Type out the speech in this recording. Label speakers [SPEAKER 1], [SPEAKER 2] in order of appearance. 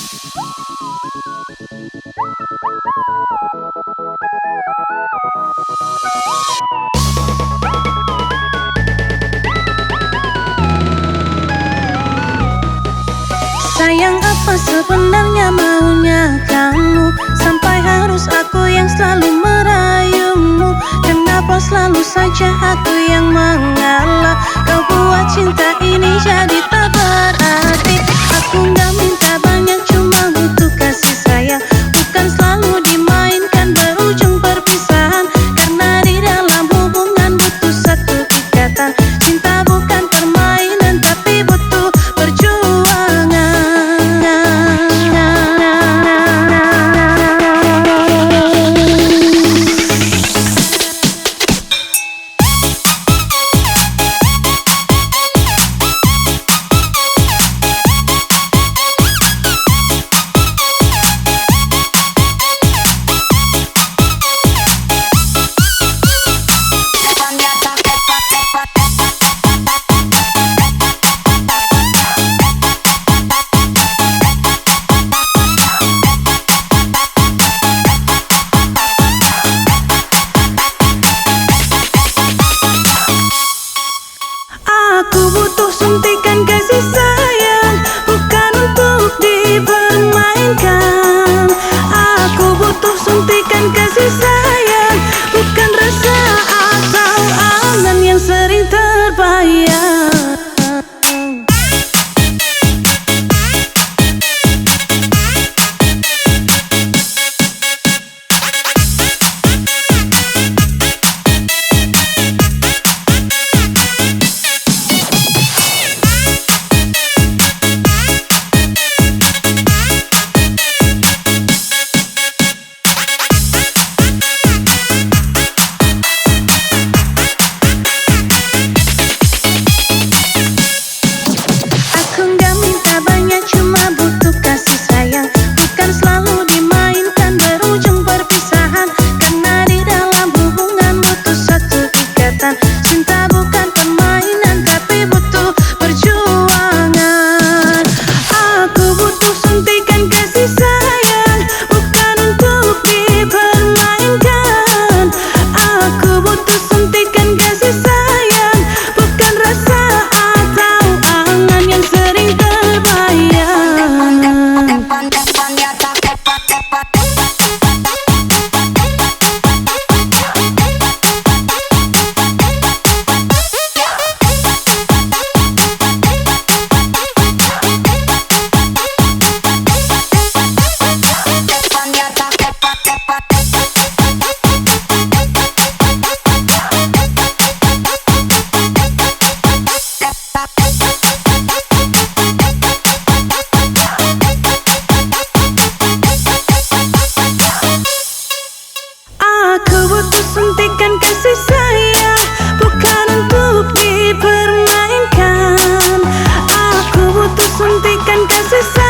[SPEAKER 1] Sayang, apa sebenarnya maunya kamu, sampai harus aku yang selalu merayumu? Kenapa selalu saja aku yang mengalah? Kau buat cinta ini jadi tak berarti. Aku gak minta banyak, cuma butuh kasih sayang. Bukan selalu dimainkan berujung perpisahan. Karena di dalam hubungan butuh satu ikatan. Cinta bukan permainan, tapi butuh perjuangan. Aku butuh suntikan kasih sayang, bukan untuk dipermainkan. Aku butuh suntikan kasih sayang, bukan rasa atau angan yang sering terbayang. Cinta bukan permainan, tapi butuh perjuangan. Aku butuh suntikan kasih sayang, bukan untuk dipermainkan. Aku butuh suntikan kasih sayang, bukan rasa atau angan yang sering terbayang. Aku butuh suntikan kasih sayang, bukan untuk dipermainkan. Aku butuh suntikan kasih sayang.